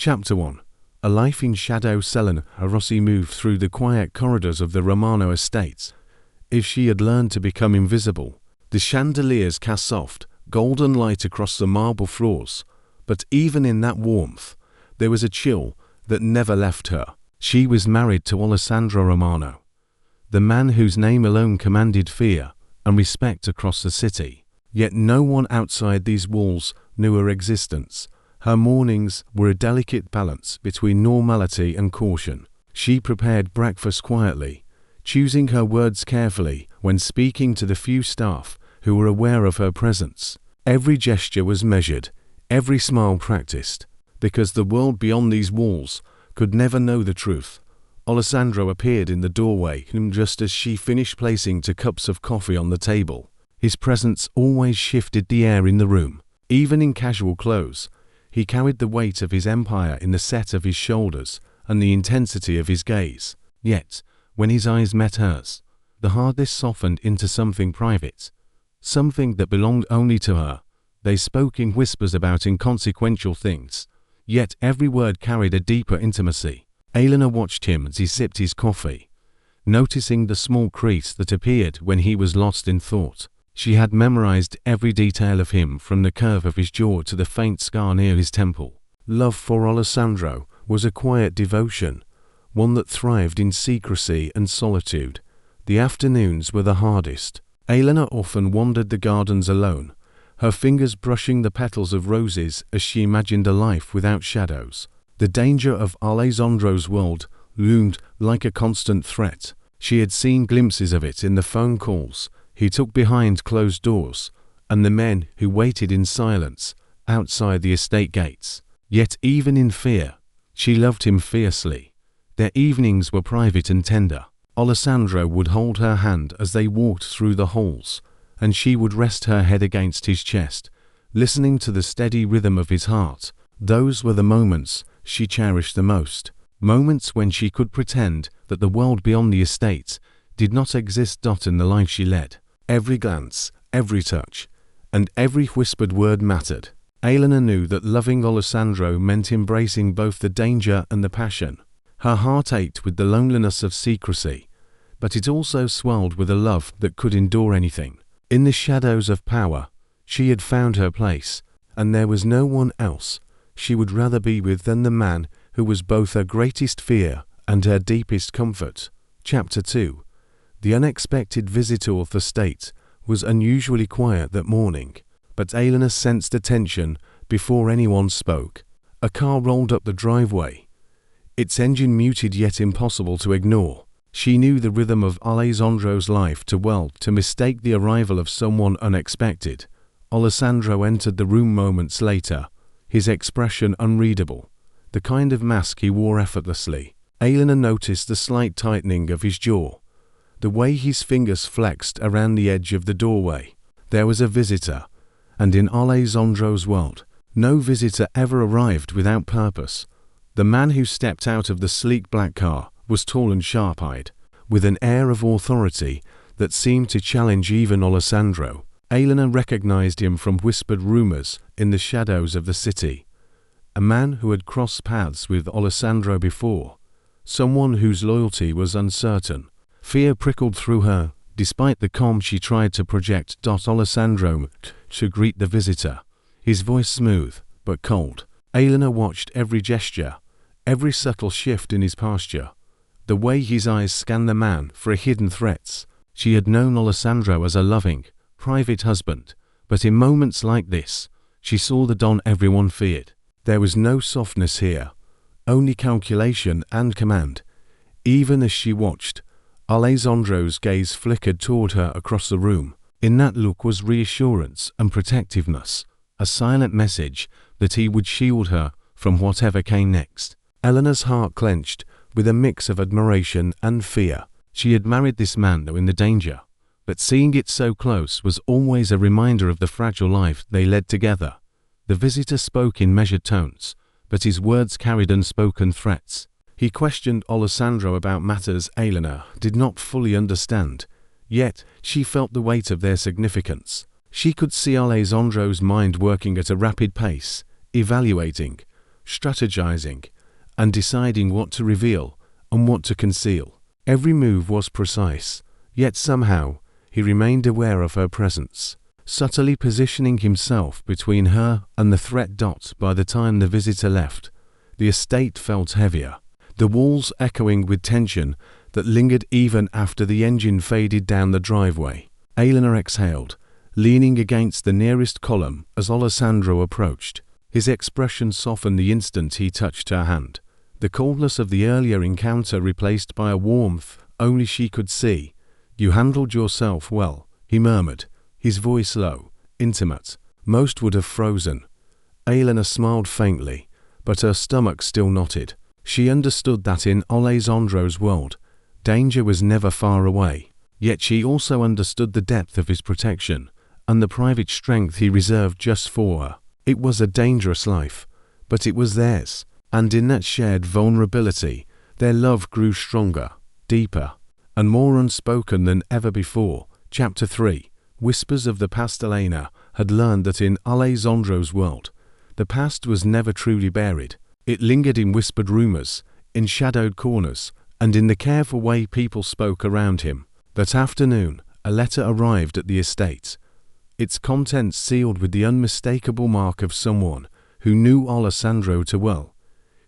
Chapter 1. A Life in Shadow. Elena Rossi moved through the quiet corridors of the Romano estates. If she had learned to become invisible, the chandeliers cast soft, golden light across the marble floors, but even in that warmth, there was a chill that never left her. She was married to Alessandro Romano, the man whose name alone commanded fear and respect across the city. Yet no one outside these walls knew her existence. Her mornings were a delicate balance between normality and caution. She prepared breakfast quietly, choosing her words carefully when speaking to the few staff who were aware of her presence. Every gesture was measured, every smile practiced, because the world beyond these walls could never know the truth. Alessandro appeared in the doorway just as she finished placing 2 cups of coffee on the table. His presence always shifted the air in the room. Even in casual clothes, he carried the weight of his empire in the set of his shoulders and the intensity of his gaze. Yet, when his eyes met hers, the hardness softened into something private, something that belonged only to her. They spoke in whispers about inconsequential things, yet every word carried a deeper intimacy. Elena watched him as he sipped his coffee, noticing the small crease that appeared when he was lost in thought. She had memorized every detail of him, from the curve of his jaw to the faint scar near his temple. Love for Alessandro was a quiet devotion, one that thrived in secrecy and solitude. The afternoons were the hardest. Elena often wandered the gardens alone, her fingers brushing the petals of roses as she imagined a life without shadows. The danger of Alessandro's world loomed like a constant threat. She had seen glimpses of it in the phone calls he took behind closed doors, and the men who waited in silence outside the estate gates. Yet even in fear, she loved him fiercely. Their evenings were private and tender. Alessandro would hold her hand as they walked through the halls, and she would rest her head against his chest, listening to the steady rhythm of his heart. Those were the moments she cherished the most, moments when she could pretend that the world beyond the estates did not exist. In the life she led, every glance, every touch, and every whispered word mattered. Elena knew that loving Alessandro meant embracing both the danger and the passion. Her heart ached with the loneliness of secrecy, but it also swelled with a love that could endure anything. In the shadows of power, she had found her place, and there was no one else she would rather be with than the man who was both her greatest fear and her deepest comfort. Chapter 2. The unexpected visit to the estate was unusually quiet that morning, but Elena sensed attention before anyone spoke. A car rolled up the driveway, its engine muted yet impossible to ignore. She knew the rhythm of Alessandro's life too well to mistake the arrival of someone unexpected. Alessandro entered the room moments later, his expression unreadable, the kind of mask he wore effortlessly. Elena noticed the slight tightening of his jaw, the way his fingers flexed around the edge of the doorway. There was a visitor, and in Alessandro's world, no visitor ever arrived without purpose. The man who stepped out of the sleek black car was tall and sharp-eyed, with an air of authority that seemed to challenge even Alessandro. Elena recognized him from whispered rumors in the shadows of the city. A man who had crossed paths with Alessandro before, someone whose loyalty was uncertain. Fear prickled through her, despite the calm she tried to project. Alessandro to greet the visitor, his voice smooth but cold. Elena watched every gesture, every subtle shift in his posture, the way his eyes scanned the man for hidden threats. She had known Alessandro as a loving, private husband, but in moments like this, she saw the Don everyone feared. There was no softness here, only calculation and command. Even as she watched, Alessandro's gaze flickered toward her across the room. In that look was reassurance and protectiveness, a silent message that he would shield her from whatever came next. Elena's heart clenched with a mix of admiration and fear. She had married this man though in the danger, but seeing it so close was always a reminder of the fragile life they led together. The visitor spoke in measured tones, but his words carried unspoken threats. He questioned Alessandro about matters Elena did not fully understand, yet she felt the weight of their significance. She could see Alessandro's mind working at a rapid pace, evaluating, strategizing, and deciding what to reveal and what to conceal. Every move was precise, yet somehow he remained aware of her presence, subtly positioning himself between her and the threat. By the time the visitor left, the estate felt heavier, the walls echoing with tension that lingered even after the engine faded down the driveway. Elena exhaled, leaning against the nearest column as Alessandro approached. His expression softened the instant he touched her hand, the coldness of the earlier encounter replaced by a warmth only she could see. "You handled yourself well," he murmured, his voice low, intimate. Most would have frozen. Elena smiled faintly, but her stomach still knotted. She understood that in Alessandro's world, danger was never far away. Yet she also understood the depth of his protection and the private strength he reserved just for her. It was a dangerous life, but it was theirs, and in that shared vulnerability, their love grew stronger, deeper, and more unspoken than ever before. Chapter 3. Whispers of the Past. Elena had learned that in Alessandro's world, the past was never truly buried. It lingered in whispered rumors, in shadowed corners, and in the careful way people spoke around him. That afternoon, a letter arrived at the estate, its contents sealed with the unmistakable mark of someone who knew Alessandro too well.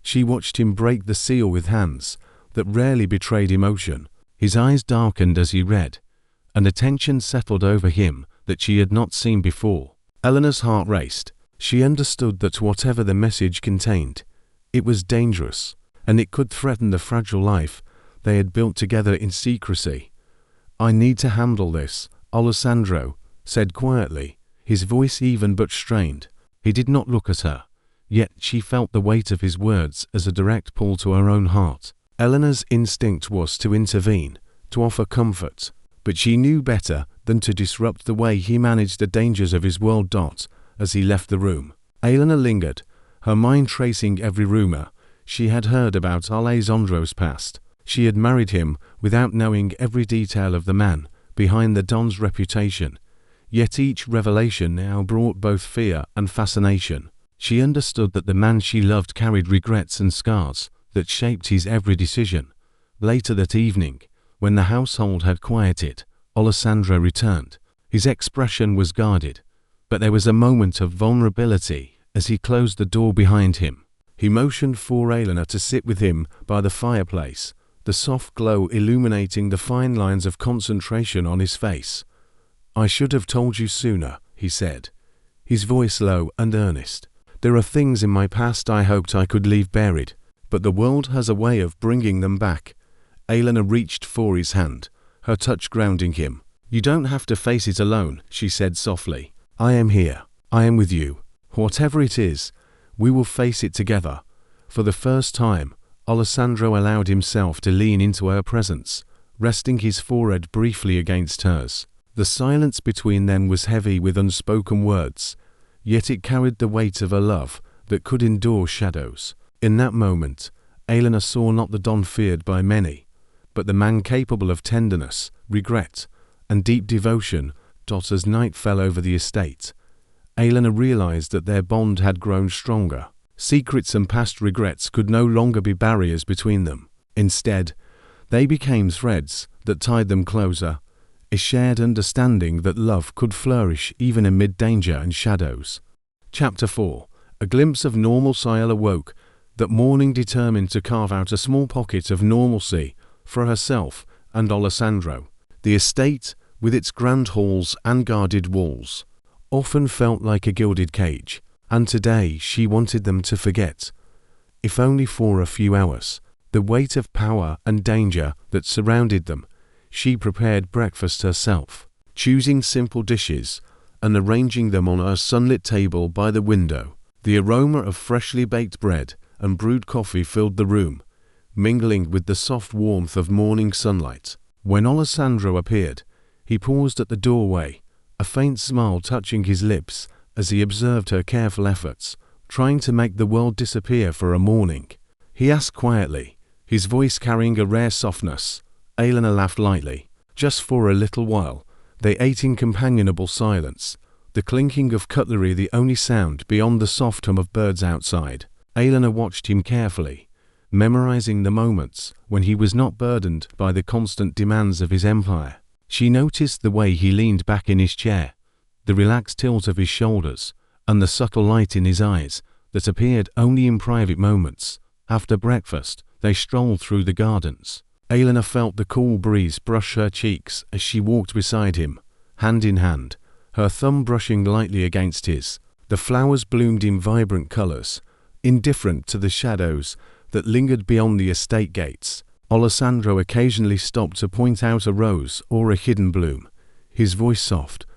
She watched him break the seal with hands that rarely betrayed emotion. His eyes darkened as he read, and a tension settled over him that she had not seen before. Eleanor's heart raced. She understood that whatever the message contained, it was dangerous, and it could threaten the fragile life they had built together in secrecy. "I need to handle this," Alessandro said quietly, his voice even but strained. He did not look at her, yet she felt the weight of his words as a direct pull to her own heart. Eleanor's instinct was to intervene, to offer comfort, but she knew better than to disrupt the way he managed the dangers of his world. As he left the room, Elena lingered, her mind tracing every rumor she had heard about Alessandro's past. She had married him without knowing every detail of the man behind the Don's reputation, yet each revelation now brought both fear and fascination. She understood that the man she loved carried regrets and scars that shaped his every decision. Later that evening, when the household had quieted, Alessandro returned. His expression was guarded, but there was a moment of vulnerability as he closed the door behind him. He motioned for Elena to sit with him by the fireplace, the soft glow illuminating the fine lines of concentration on his face. "I should have told you sooner," he said, his voice low and earnest. "There are things in my past I hoped I could leave buried, but the world has a way of bringing them back." Elena reached for his hand, her touch grounding him. "You don't have to face it alone," she said softly. "I am here. I am with you. Whatever it is, we will face it together." For the first time, Alessandro allowed himself to lean into her presence, resting his forehead briefly against hers. The silence between them was heavy with unspoken words, yet it carried the weight of a love that could endure shadows. In that moment, Elena saw not the Don feared by many, but the man capable of tenderness, regret, and deep devotion. As night fell over the estate, Elena realized that their bond had grown stronger. Secrets and past regrets could no longer be barriers between them. Instead, they became threads that tied them closer, a shared understanding that love could flourish even amid danger and shadows. Chapter 4. A glimpse of normalcy. Awoke that morning determined to carve out a small pocket of normalcy for herself and Alessandro. The estate, with its grand halls and guarded walls, often felt like a gilded cage, and today she wanted them to forget, if only for a few hours, the weight of power and danger that surrounded them. She prepared breakfast herself, choosing simple dishes and arranging them on her sunlit table by the window. The aroma of freshly baked bread and brewed coffee filled the room, mingling with the soft warmth of morning sunlight. When Alessandro appeared, he paused at the doorway, a faint smile touching his lips as he observed her careful efforts, trying to make the world disappear for a morning. He asked quietly, his voice carrying a rare softness. Elena laughed lightly. Just for a little while, they ate in companionable silence, the clinking of cutlery the only sound beyond the soft hum of birds outside. Elena watched him carefully, memorizing the moments when he was not burdened by the constant demands of his empire. She noticed the way he leaned back in his chair, the relaxed tilt of his shoulders, and the subtle light in his eyes that appeared only in private moments. After breakfast, they strolled through the gardens. Elena felt the cool breeze brush her cheeks as she walked beside him, hand in hand, her thumb brushing lightly against his. The flowers bloomed in vibrant colors, indifferent to the shadows that lingered beyond the estate gates. Alessandro occasionally stopped to point out a rose or a hidden bloom, his voice soft,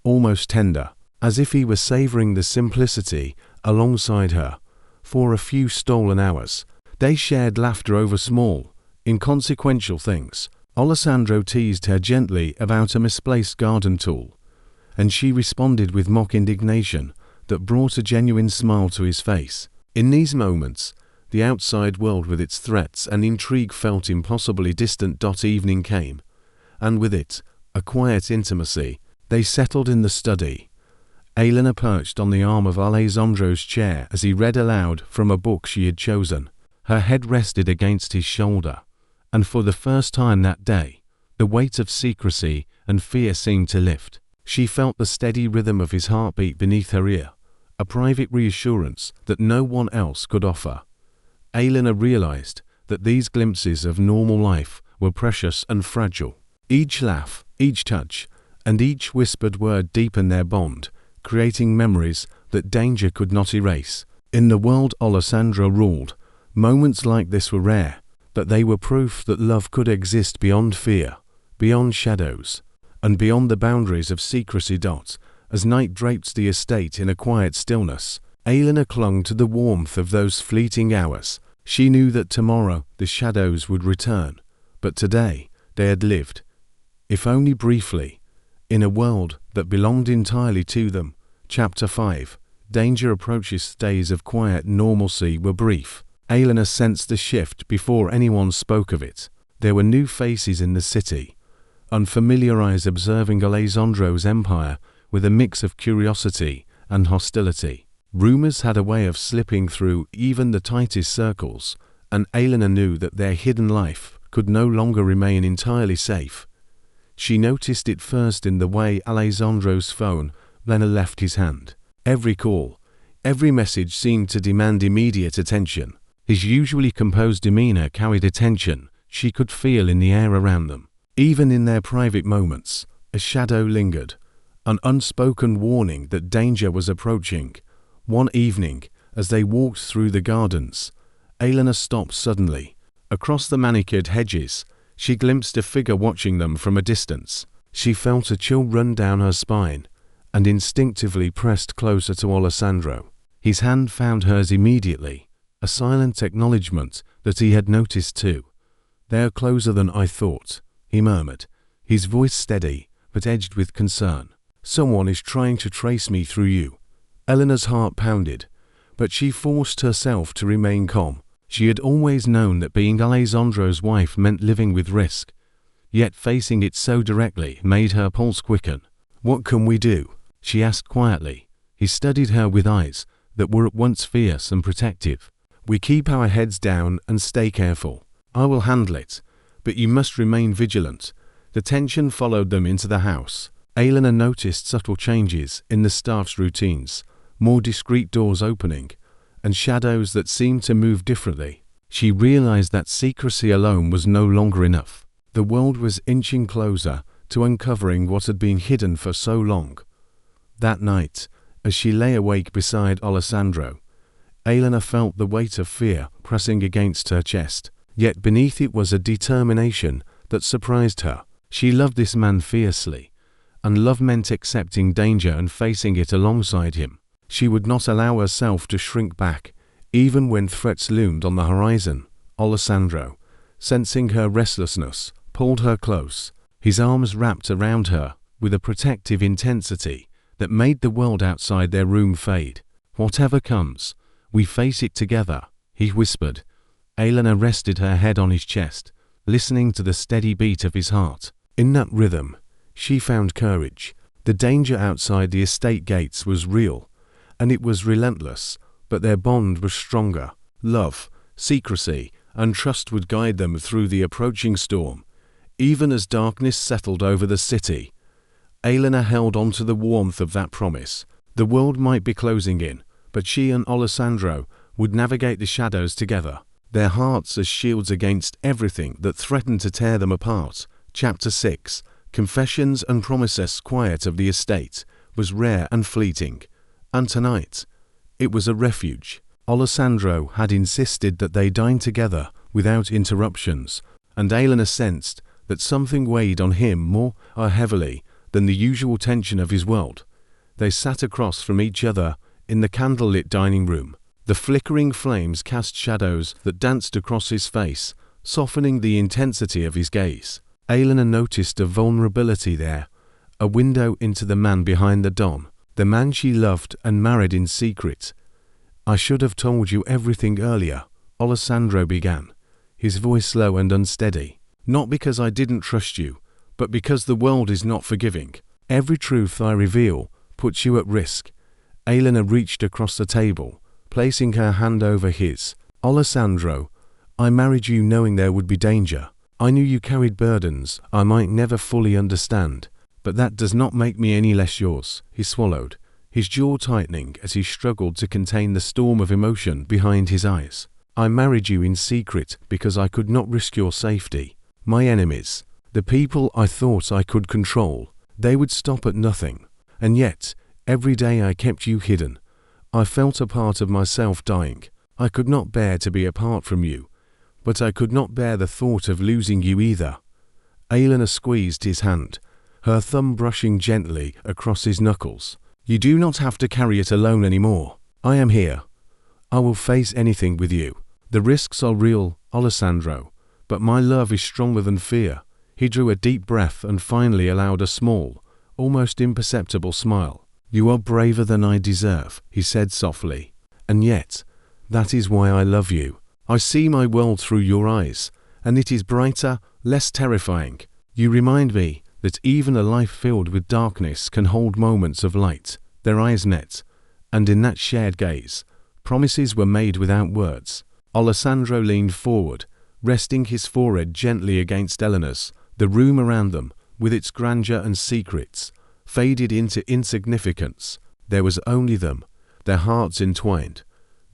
almost tender, as if he were savoring the simplicity alongside her. For a few stolen hours, they shared laughter over small, inconsequential things. Alessandro teased her gently about a misplaced garden tool, and she responded with mock indignation that brought a genuine smile to his face. In these moments, the outside world with its threats and intrigue felt impossibly distant. Evening came, and with it, a quiet intimacy. They settled in the study. Elena perched on the arm of Alessandro's chair as he read aloud from a book she had chosen. Her head rested against his shoulder, and for the first time that day, the weight of secrecy and fear seemed to lift. She felt the steady rhythm of his heartbeat beneath her ear, a private reassurance that no one else could offer. Elena realized that these glimpses of normal life were precious and fragile. Each laugh, each touch, and each whispered word deepened their bond, creating memories that danger could not erase. In the world Alessandro ruled, moments like this were rare, but they were proof that love could exist beyond fear, beyond shadows, and beyond the boundaries of secrecy. As night draped the estate in a quiet stillness, Elena clung to the warmth of those fleeting hours. She knew that tomorrow the shadows would return, but today they had lived, if only briefly, in a world that belonged entirely to them. Chapter 5. Danger approaches. Days of quiet normalcy were brief. Elena sensed the shift before anyone spoke of it. There were new faces in the city, unfamiliar eyes observing Alessandro's empire with a mix of curiosity and hostility. Rumors had a way of slipping through even the tightest circles, and Elena knew that their hidden life could no longer remain entirely safe. She noticed it first in the way Alessandro's phone then left his hand. Every call, every message seemed to demand immediate attention. His usually composed demeanor carried attention she could feel in the air around them. Even in their private moments, a shadow lingered, an unspoken warning that danger was approaching. One evening, as they walked through the gardens, Elena stopped suddenly. Across the manicured hedges, she glimpsed a figure watching them from a distance. She felt a chill run down her spine, and instinctively pressed closer to Alessandro. His hand found hers immediately, a silent acknowledgement that he had noticed too. "They're closer than I thought," he murmured, his voice steady but edged with concern. "Someone is trying to trace me through you." Elena's heart pounded, but she forced herself to remain calm. She had always known that being Alessandro's wife meant living with risk, yet facing it so directly made her pulse quicken. "What can we do?" she asked quietly. He studied her with eyes that were at once fierce and protective. "We keep our heads down and stay careful. I will handle it, but you must remain vigilant." The tension followed them into the house. Elena noticed subtle changes in the staff's routines, more discreet doors opening, and shadows that seemed to move differently. She realized that secrecy alone was no longer enough. The world was inching closer to uncovering what had been hidden for so long. That night, as she lay awake beside Alessandro, Elena felt the weight of fear pressing against her chest, yet beneath it was a determination that surprised her. She loved this man fiercely, and love meant accepting danger and facing it alongside him. She would not allow herself to shrink back, even when threats loomed on the horizon. Alessandro, sensing her restlessness, pulled her close, his arms wrapped around her with a protective intensity that made the world outside their room fade. "Whatever comes, we face it together," he whispered. Elena rested her head on his chest, listening to the steady beat of his heart. In that rhythm, she found courage. The danger outside the estate gates was real, and it was relentless, but their bond was stronger. Love, secrecy, and trust would guide them through the approaching storm. Even as darkness settled over the city, Elena held on to the warmth of that promise. The world might be closing in, but she and Alessandro would navigate the shadows together, their hearts as shields against everything that threatened to tear them apart. Chapter 6. Confessions and promises. Quiet of the estate was rare and fleeting, and tonight it was a refuge. Alessandro had insisted that they dine together without interruptions, and Elena sensed that something weighed on him more heavily than the usual tension of his world. They sat across from each other in the candlelit dining room. The flickering flames cast shadows that danced across his face, softening the intensity of his gaze. Elena noticed a vulnerability there, a window into the man behind the don, the man she loved and married in secret. "I should have told you everything earlier," Alessandro began, his voice low and unsteady. "Not because I didn't trust you, but because the world is not forgiving. Every truth I reveal puts you at risk." Elena reached across the table, placing her hand over his. "Alessandro, I married you knowing there would be danger. I knew you carried burdens I might never fully understand, but that does not make me any less yours." He swallowed, his jaw tightening as he struggled to contain the storm of emotion behind his eyes. "I married you in secret because I could not risk your safety. My enemies, the people I thought I could control, they would stop at nothing. And yet, every day I kept you hidden. I felt a part of myself dying. I could not bear to be apart from you, but I could not bear the thought of losing you either." Elena squeezed his hand, her thumb brushing gently across his knuckles. "You do not have to carry it alone anymore. I am here. I will face anything with you. The risks are real, Alessandro, but my love is stronger than fear." He drew a deep breath and finally allowed a small, almost imperceptible smile. "You are braver than I deserve," he said softly. "And yet, that is why I love you. I see my world through your eyes, and it is brighter, less terrifying. You remind me that even a life filled with darkness can hold moments of light." Their eyes met, and in that shared gaze, promises were made without words. Alessandro leaned forward, resting his forehead gently against Elena's. The room around them, with its grandeur and secrets, faded into insignificance. There was only them, their hearts entwined,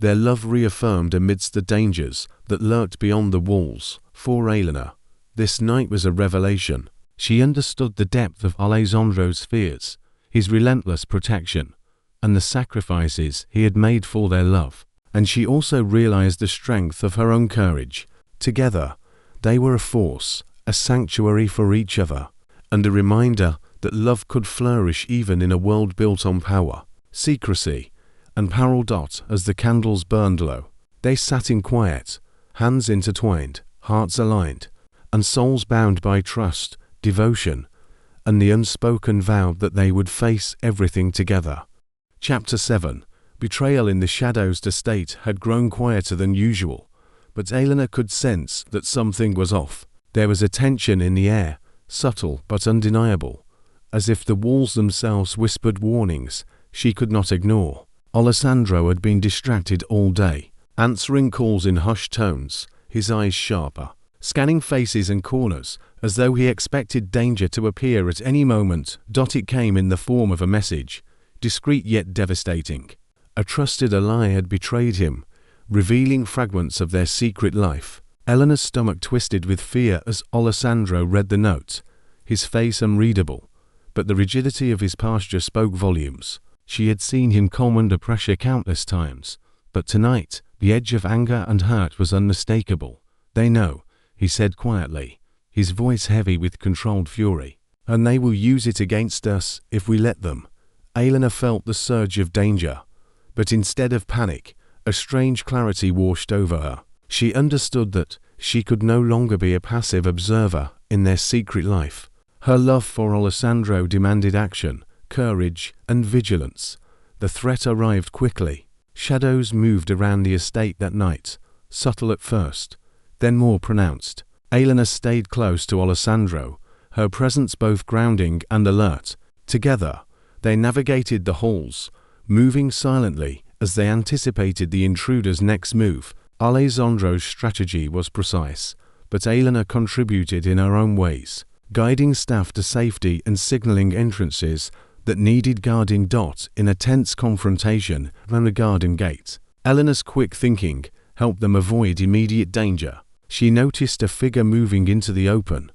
their love reaffirmed amidst the dangers that lurked beyond the walls. For Elena, this night was a revelation. She understood the depth of Alessandro's fears, his relentless protection, and the sacrifices he had made for their love. And she also realized the strength of her own courage. Together, they were a force, a sanctuary for each other, and a reminder that love could flourish even in a world built on power, secrecy, and peril. As the candles burned low, they sat in quiet, hands intertwined, hearts aligned, and souls bound by trust, devotion, and the unspoken vow that they would face everything together. Chapter 7. Betrayal. In the shadows, the estate had grown quieter than usual, but Elena could sense that something was off. There was a tension in the air, subtle but undeniable, as if the walls themselves whispered warnings she could not ignore. Alessandro had been distracted all day, answering calls in hushed tones, his eyes sharper, scanning faces and corners, as though he expected danger to appear at any moment. It came in the form of a message, discreet yet devastating. A trusted ally had betrayed him, revealing fragments of their secret life. Elena's stomach twisted with fear as Alessandro read the note, his face unreadable, but the rigidity of his posture spoke volumes. She had seen him calm under pressure countless times, but tonight, the edge of anger and hurt was unmistakable. "They know," he said quietly, his voice heavy with controlled fury, "and they will use it against us if we let them." Elena felt the surge of danger, but instead of panic, a strange clarity washed over her. She understood that she could no longer be a passive observer in their secret life. Her love for Alessandro demanded action, courage, and vigilance. The threat arrived quickly. Shadows moved around the estate that night, subtle at first, then more pronounced. Elena stayed close to Alessandro, her presence both grounding and alert. Together, they navigated the halls, moving silently As they anticipated the intruder's next move, Alessandro's strategy was precise, but Elena contributed in her own ways, guiding staff to safety and signaling entrances that needed guarding. In a tense confrontation around the garden gate, Elena's quick thinking helped them avoid immediate danger. She noticed a figure moving into the open,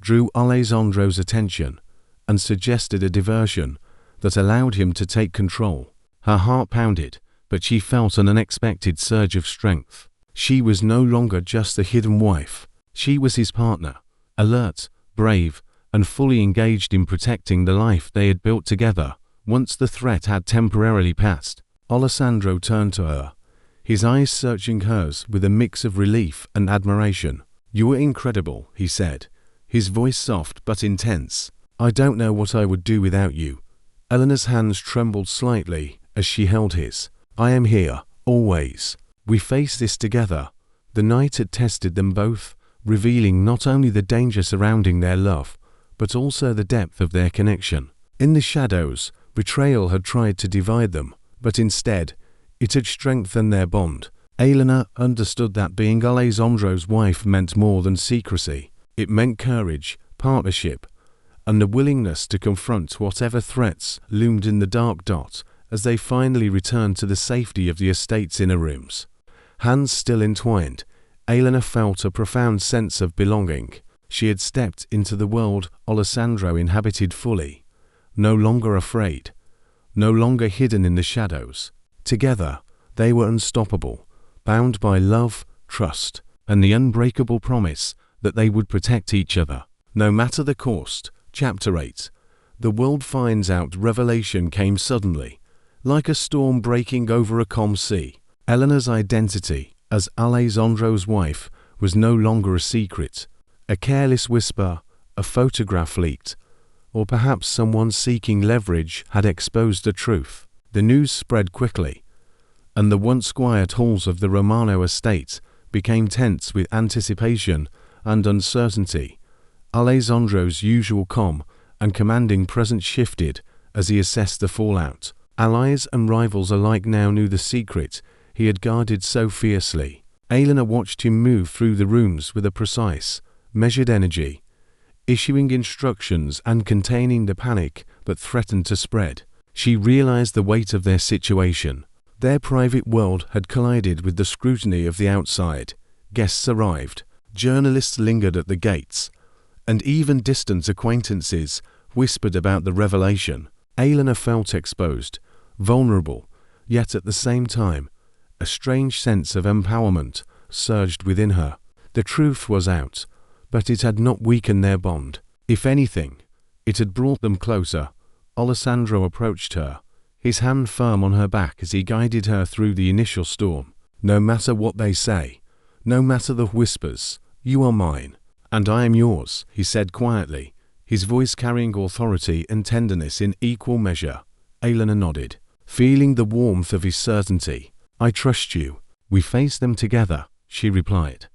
drew Alessandro's attention, and suggested a diversion that allowed him to take control. Her heart pounded, but she felt an unexpected surge of strength. She was no longer just the hidden wife. She was his partner, alert, brave, and fully engaged in protecting the life they had built together. Once the threat had temporarily passed, Alessandro turned to her, his eyes searching hers with a mix of relief and admiration. "You are incredible," he said, his voice soft but intense. "I don't know what I would do without you." Elena's hands trembled slightly as she held his. "I am here, always. We face this together." The night had tested them both, revealing not only the danger surrounding their love, but also the depth of their connection. In the shadows, betrayal had tried to divide them, but instead, it had strengthened their bond. Elena understood that being Alessandro's wife meant more than secrecy. It meant courage, partnership, and the willingness to confront whatever threats loomed in the dark. As they finally returned to the safety of the estate's inner rooms, hands still entwined, Elena felt a profound sense of belonging. She had stepped into the world Alessandro inhabited fully, no longer afraid, no longer hidden in the shadows. Together, they were unstoppable, bound by love, trust, and the unbreakable promise that they would protect each other, no matter the cost. Chapter 8. The world finds out. Revelation came suddenly, like a storm breaking over a calm sea. Elena's identity as Alessandro's wife was no longer a secret. A careless whisper, a photograph leaked, or perhaps someone seeking leverage had exposed the truth. The news spread quickly, and the once quiet halls of the Romano estate became tense with anticipation and uncertainty. Alessandro's usual calm and commanding presence shifted as he assessed the fallout. Allies and rivals alike now knew the secret he had guarded so fiercely. Elena watched him move through the rooms with a precise, measured energy, issuing instructions and containing the panic that threatened to spread. She realized the weight of their situation. Their private world had collided with the scrutiny of the outside. Guests arrived, journalists lingered at the gates, and even distant acquaintances whispered about the revelation. Elena felt exposed, vulnerable, yet at the same time, a strange sense of empowerment surged within her. The truth was out, but it had not weakened their bond. If anything, it had brought them closer. Alessandro approached her, his hand firm on her back as he guided her through the initial storm. "No matter what they say, no matter the whispers, you are mine, and I am yours," he said quietly, his voice carrying authority and tenderness in equal measure. Elena nodded, feeling the warmth of his certainty. "I trust you. We face them together," she replied,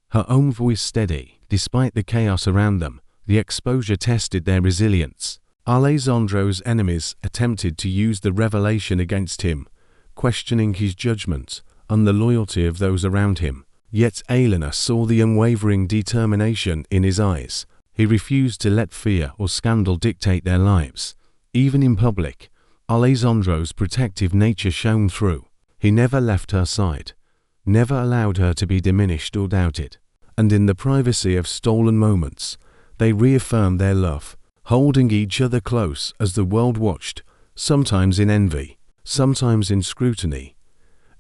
her own voice steady. Despite the chaos around them, the exposure tested their resilience. Alessandro's enemies attempted to use the revelation against him, questioning his judgment and the loyalty of those around him. Yet Elena saw the unwavering determination in his eyes. He refused to let fear or scandal dictate their lives. Even in public, Alessandro's protective nature shone through. He never left her side, never allowed her to be diminished or doubted. And in the privacy of stolen moments, they reaffirmed their love, holding each other close as the world watched, sometimes in envy, sometimes in scrutiny.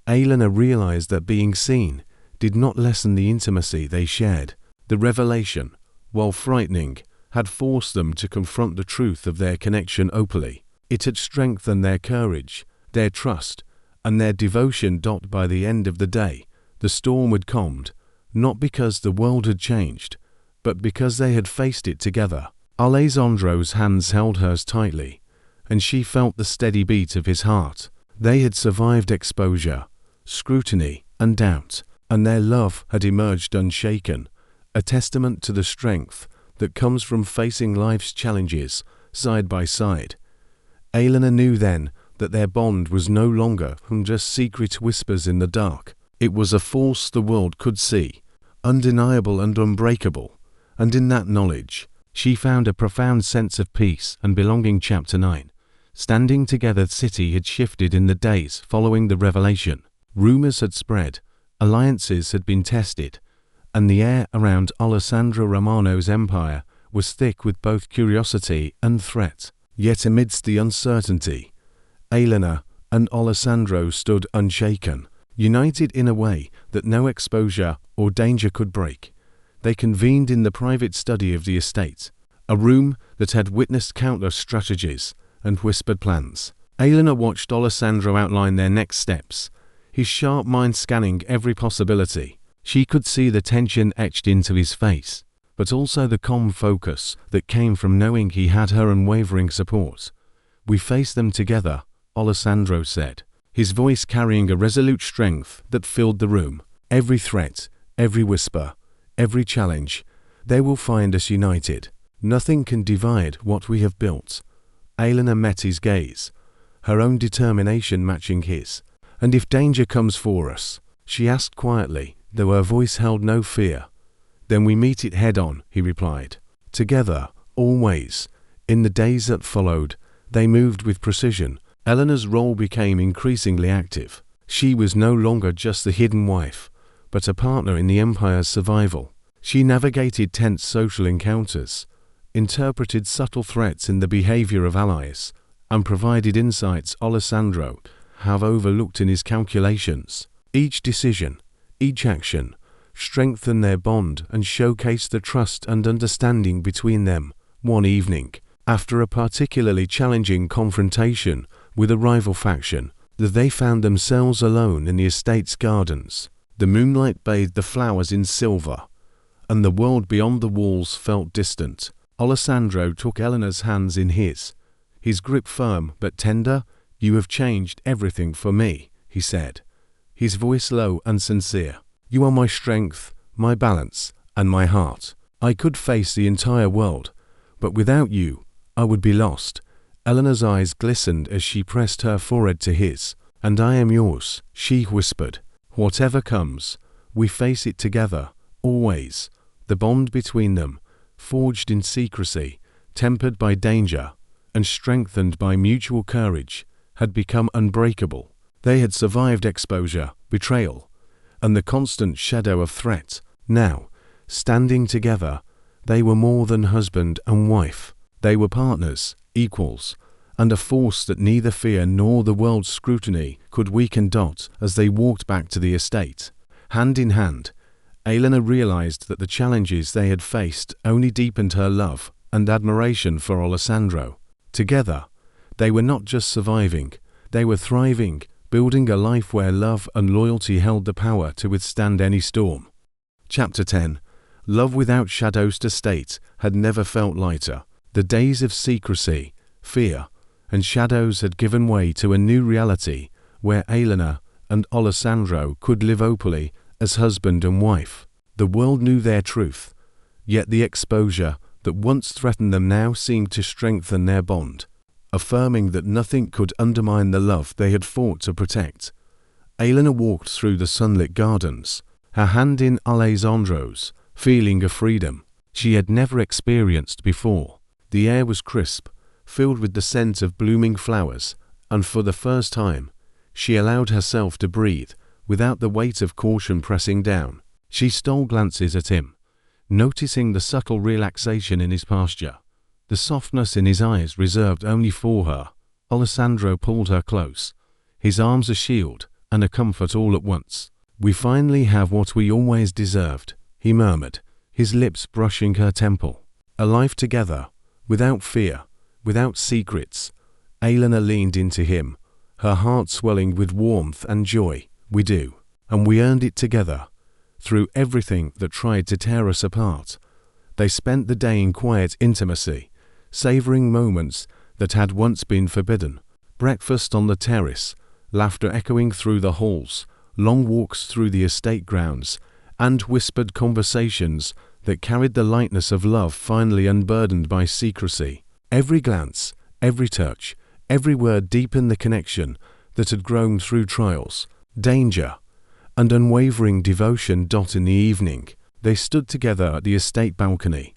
Elena realized that being seen did not lessen the intimacy they shared. The revelation, while frightening, had forced them to confront the truth of their connection openly. It had strengthened their courage, their trust, and their devotion. By the end of the day, the storm had calmed, not because the world had changed, but because they had faced it together. Alessandro's hands held hers tightly, and she felt the steady beat of his heart. They had survived exposure, scrutiny, and doubt, and their love had emerged unshaken, a testament to the strength that comes from facing life's challenges side by side. Elena knew then that their bond was no longer just secret whispers in the dark. It was a force the world could see, undeniable and unbreakable, and in that knowledge, she found a profound sense of peace and belonging. Chapter 9. Standing together. The city had shifted in the days following the revelation. Rumors had spread, alliances had been tested, and the air around Alessandro Romano's empire was thick with both curiosity and threat. Yet amidst the uncertainty, Elena and Alessandro stood unshaken, united in a way that no exposure or danger could break. They convened in the private study of the estate, a room that had witnessed countless strategies and whispered plans. Elena watched Alessandro outline their next steps, his sharp mind scanning every possibility. She could see the tension etched into his face, but also the calm focus that came from knowing he had her unwavering support. "We face them together," Alessandro said, his voice carrying a resolute strength that filled the room. "Every threat, every whisper, every challenge, they will find us united. Nothing can divide what we have built." Elena met his gaze, her own determination matching his. "And if danger comes for us?" she asked quietly, though her voice held no fear. "Then we meet it head-on," he replied. Together, always. In the days that followed, they moved with precision. Elena's role became increasingly active. She was no longer just the hidden wife, but a partner in the empire's survival. She navigated tense social encounters, interpreted subtle threats in the behavior of allies, and provided insights Alessandro had overlooked in his calculations. Each decision, each action, strengthened their bond and showcased the trust and understanding between them. One evening, after a particularly challenging confrontation with a rival faction, they found themselves alone in the estate's gardens. The moonlight bathed the flowers in silver, and the world beyond the walls felt distant. Alessandro took Elena's hands in his grip firm but tender. "You have changed everything for me," he said, his voice low and sincere. "You are my strength, my balance, and my heart. I could face the entire world, but without you, I would be lost." Elena's eyes glistened as she pressed her forehead to his. "And I am yours," she whispered. "Whatever comes, we face it together, always." The bond between them, forged in secrecy, tempered by danger, and strengthened by mutual courage, had become unbreakable. They had survived exposure, betrayal, and the constant shadow of threat. Now, standing together, they were more than husband and wife. They were partners, equals, and a force that neither fear nor the world's scrutiny could weaken. As they walked back to the estate, hand in hand, Elena realized that the challenges they had faced only deepened her love and admiration for Alessandro. Together, they were not just surviving, they were thriving, building a life where love and loyalty held the power to withstand any storm. Chapter 10. Love without shadows. The state had never felt lighter. The days of secrecy, fear, and shadows had given way to a new reality where Elena and Alessandro could live openly as husband and wife. The world knew their truth, yet the exposure that once threatened them now seemed to strengthen their bond, affirming that nothing could undermine the love they had fought to protect. Elena walked through the sunlit gardens, her hand in Alessandro's, feeling a freedom she had never experienced before. The air was crisp, filled with the scent of blooming flowers, and for the first time, she allowed herself to breathe without the weight of caution pressing down. She stole glances at him, noticing the subtle relaxation in his posture, the softness in his eyes reserved only for her. Alessandro pulled her close, his arms a shield and a comfort all at once. "We finally have what we always deserved," he murmured, his lips brushing her temple. "A life together, without fear, without secrets." Elena leaned into him, her heart swelling with warmth and joy. "We do, and we earned it together, through everything that tried to tear us apart." They spent the day in quiet intimacy, savoring moments that had once been forbidden. Breakfast on the terrace, laughter echoing through the halls, long walks through the estate grounds, and whispered conversations that carried the lightness of love finally unburdened by secrecy. Every glance, every touch, Every word deepened the connection that had grown through trials, danger, and unwavering devotion. In the evening, they stood together at the estate balcony,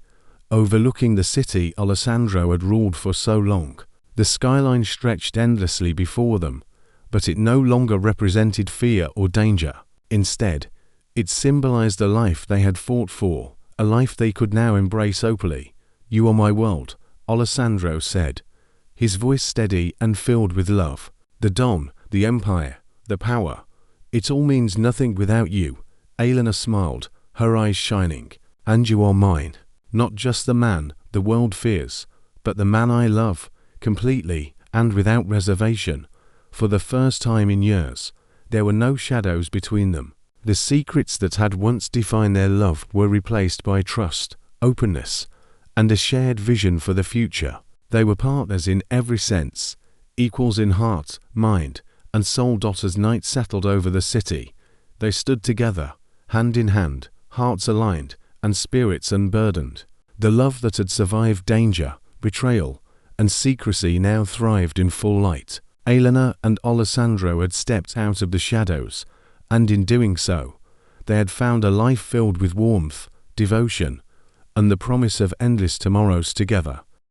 overlooking the city Alessandro had ruled for so long. The skyline stretched endlessly before them, but it no longer represented fear or danger. Instead, it symbolized the life they had fought for, a life they could now embrace openly. "You are my world," Alessandro said, his voice steady and filled with love. "The Don, the empire, the power, it all means nothing without you." Elena smiled, her eyes shining. "And you are mine, not just the man the world fears, but the man I love, completely and without reservation." For the first time in years, there were no shadows between them. The secrets that had once defined their love were replaced by trust, openness, and a shared vision for the future. They were partners in every sense, equals in heart, mind, and soul. As night settled over the city, they stood together, hand in hand, hearts aligned, and spirits unburdened. The love that had survived danger, betrayal, and secrecy now thrived in full light. Elena and Alessandro had stepped out of the shadows, and in doing so, they had found a life filled with warmth, devotion, and the promise of endless tomorrows together.